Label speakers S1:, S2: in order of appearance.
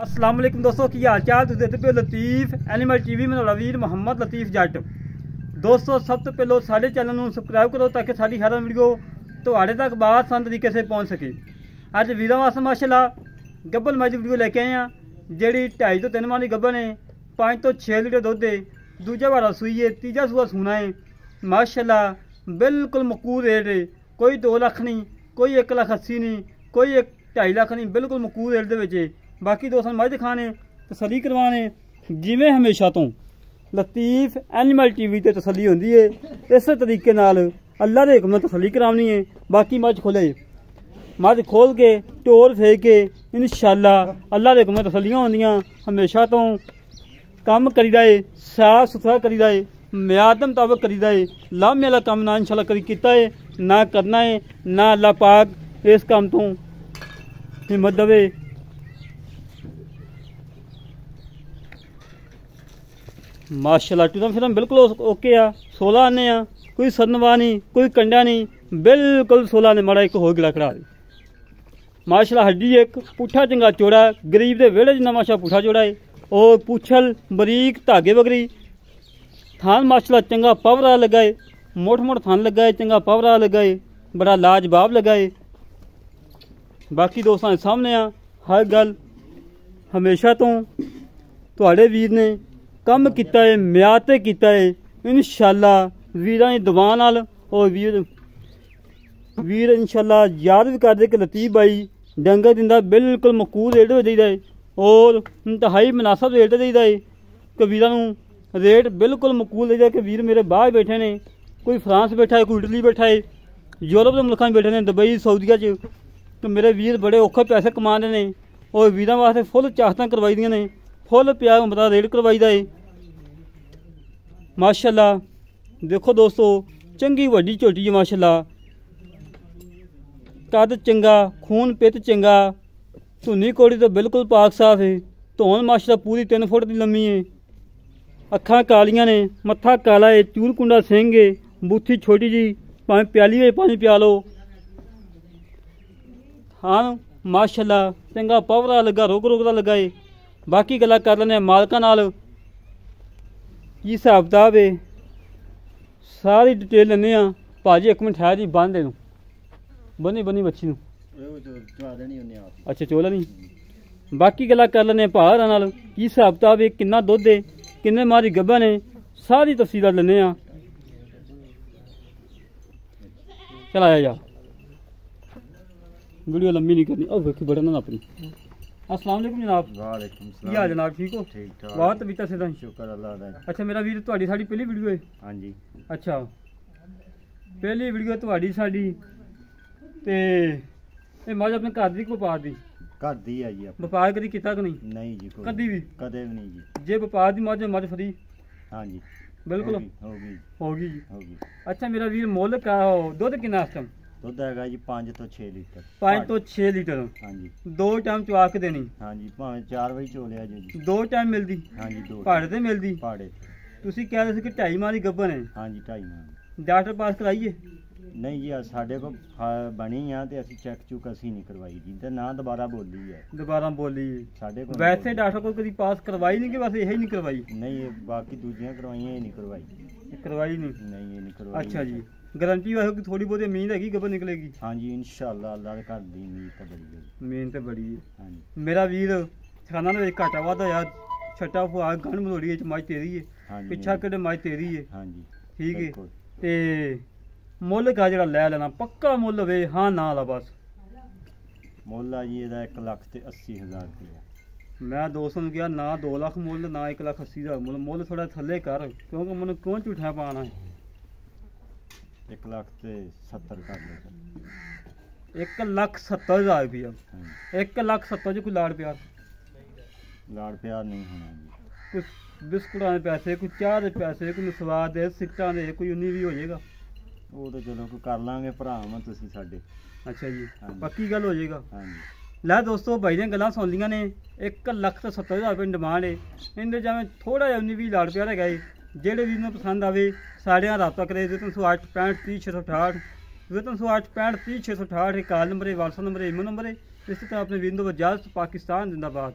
S1: अस्सलाम वालेकुम दोस्तों, की हाल चाल? तुसीं देखदे पे लतीफ एनिमल टीवी में तुहाडा वीर मुहम्मद लतीफ जट। दोस्तों सब तो पहले सारे चैनल को सबसक्राइब करो ताकि सारी हर वीडियो तुहाडे तक आसान तरीके से पहुँच सके। अज वीरों वास्ते माशाल्लाह गब्बन मज वीडियो लेके आए हैं जी 2.5 तो 3 माह की गब्बन है, 5 तो 6 लीटर दुध है, दूजा बारा सूई है, तीजा सूआ सूना है। माशाल्लाह बिल्कुल मकूल रेट है, कोई 2 लाख नहीं, कोई 1,80,000 नहीं, कोई 2.5 लाख नहीं, बिल्कुल मकूल रेट दे। बाकी दोस्तों मज दिखाने तसली करवाने जिमें हमेशा तो लतीफ एनिमल टीवी ते तसली होंदी है, इस तरीके नाल अल्लाह के हुक्म तसली करानी है। बाकी मज खोले मज खोल के टोर फेंक के इंशाअल्लाह अल्लाह के हुक्म तसलियां होंदियां। हमेशा तो काम करीदा है, साफ सुथरा करीदा है, म्याद मुताबिक करीदा है। लामे वाला काम ना इंशाअल्लाह करी कीता है ना करना है, ना अल्लाह पाक इस काम तो हिम्मत देवे। माशाल्लाह टूटम फिरम बिल्कुल ओके आ। 16 आने आ, कोई सदनवा नहीं, कोई कंडा नहीं, बिल्कुल 16 ने माड़ा एक हो गिला खड़ा। माशाल्लाह हड्डी एक पुठा चंगा चौड़ा, गरीब के वेड़े जिन्ना माशा पुठा चौड़ा है और पुछल बरीक धागे वगरी। थान माशाल्लाह चंगा पावरा लगा है, मोट मोट थान लगा है, चंगा पावरा लगा है, बड़ा लाजवाब लगा है। बाकी दोस्तों सामने आ हर गल हमेशा तो तुहाडे वीर ने काम किया है, म्याद ते किया है। इंशाअल्लाह वीरां दी दुआ नाल और वीर इंशाअल्लाह याद भी करदे कि लतीफ भाई डंगर दिंदा बिल्कुल मकूल रेट देईदा है और इंतहाई मुनासिब रेट देईदा है कि वीरां नूं रेट बिल्कुल मकूल देईदा कि वीर मेरे बाहर बैठे ने, कोई फ्रांस बैठा है, कोई इटली बैठा है, यूरोप के मुल्कों में बैठे ने, दुबई सऊदीया च। तो मेरे वीर बड़े औखे पैसे कमा रहे हैं और वीरां वास्ते फुल चाहतां करवाई दियां ने, फुल प्यार मुहब्बत रेट करवाईदा है। माशाल्लाह देखो दोस्तों चंगी वड्डी झोटी है, माशाल्लाह कद चंगा, खून पित चंगा, धुनी कोड़ी तो बिल्कुल पाक साफ है। धौन माशाल्लाह पूरी 3 फुट की लम्मी है, अखां कालियां ने, मत्था काला है, चूल कुंडा सिंह है, बूथी छोटी जी, भावें प्याली में पानी पिया लो। हाँ माशाल्लाह चंगा पावरा लगा, रोग दा लगा है। बाकी गल्लां कर लैने मालकां नाल की हिसाब किताब है, सारी डिटेल लेने आ। भाजी एक मिनट है जी बन दे बनी बनी बच्ची नूं अच्छा चोला नहीं। बाकी गल्लां कर लैने भारा नाल की हिसाब किताब है, किन्ना दुध है, किन्ने मारी गब्बन है, सारी तफसीलां लेने आ। चल आया जा वीडियो लंबी नहीं करनी। और वेखी बड़ा ना अपनी। अस्सलाम वालेकुम जनाब।
S2: वालेकुम सलाम।
S1: क्या जनाब ठीक हो?
S2: ठीक ठाक।
S1: बहुत तबीयत से
S2: शुक्र अल्लाह दा।
S1: अच्छा मेरा वीर तुहाडी साडी पहली वीडियो है?
S2: हाँ जी।
S1: अच्छा पहली वीडियो तुहाडी साडी ते ये मज अपने घर दी व्यापार दी
S2: घर दी है जी अपनी।
S1: व्यापार कदी कीता कि नहीं?
S2: नहीं जी कोई
S1: कदी भी
S2: कदे भी नहीं जी।
S1: जे व्यापार दी मज फ्री?
S2: हाँ जी
S1: बिल्कुल
S2: होगी
S1: होगी।
S2: होगी।
S1: अच्छा मेरा वीर मुੱਲ का दुध कितना इस टाइम?
S2: दुध हैगा जी 5 तो 6 लीटर।
S1: 5 तो 6 लीटर।
S2: हाँ जी
S1: 2 टाइम चवा के देनी?
S2: हाँ जी भावें 4 वजे चोलिया जी।
S1: 2 टाइम मिलदी?
S2: हाँ जी 2
S1: पहाड़े ते मिलदी?
S2: पहाड़े।
S1: तुसी कह रहे थे कि 2.5 माह दी गब्बन है?
S2: हाँ जी 2.5 माह।
S1: डॉक्टर पास कराइए?
S2: नहीं जी साढ़े को बनी आ ते असीं चेक चुक असीं नहीं करवाई जी ते ना दोबारा बोली है।
S1: दोबारा बोली
S2: साढ़े को
S1: वैसे डॉक्टर को कभी पास करवाई नहीं कि बस यही नहीं करवाई?
S2: नहीं बाकी दूजियां करवाइयां, ये नहीं करवाई।
S1: करवाई नहीं?
S2: नहीं ये नहीं करवाई।
S1: अच्छा जी गारंटी वैसे कि थोड़ी बहुत उम्मीद हैगी गब्बन निकलेगी?
S2: हाँ जी इंशाअल्लाह अल्लाह दे घर दी उम्मीद तो बड़ी है।
S1: उम्मीद तो बड़ी है।
S2: हाँ जी
S1: मेरा वीर खाना ना घाटा वादा यार छट्टा फुआ गंढ मलोड़ी मज तेरी है,
S2: हाँ जी
S1: पिछा कड़े मज तेरी है।
S2: हाँ जी
S1: ठीक है
S2: बिल्कुल।
S1: ते मुੱਲ का जरा लै लेना पक्का मुੱਲ होवे, हाँ ना ला बस।
S2: मुੱਲ आ जी ਇਹਦਾ 1,80,000 रुपया।
S1: मैं दोस्तों ने कहा ना 2 लाख मुੱਲ ना 1,80,000 ਦਾ ਮੁੱਲ थोड़ा थले कर क्योंकि मैंने क्यों झूठा पाना है।
S2: 1,70,000 कर लो।
S1: 1,70,000 रुपया?
S2: हाँ
S1: 1,70,000 जो कोई लाड़ प्यार?
S2: लाड़ प्यार नहीं होना जी।
S1: कुछ बिस्कुटां दे पैसे, कोई चाह दे पैसे, कोई स्वाद दे सिक्टां दे, कोई उन्नी भी हो जाएगा?
S2: वो तो चलो कोई कर लांगे भरा वा तुसीं साडे।
S1: अच्छा जी
S2: हाँ जी।
S1: पक्की गल हो जाएगा?
S2: हाँ जी
S1: लै दोस्तों भाई ने गल्लां सुन लियां ने। 1,70,000 रुपये डिमांड है। इनके जावें थोड़ा जिहा उन्नी भी लाड़ प्यार हैगा है। जेह्ड़े वीर नूं पसंद आवे साढ़े राबता करे 0308 65 30 668 0308 65 30 668 एक कॉल नंबर है, व्हाट्सएप नंबर है, ईमेल नंबर है। इसी तरह अपने वीर नूं इजाज़त। पाकिस्तान जिंदाबाद।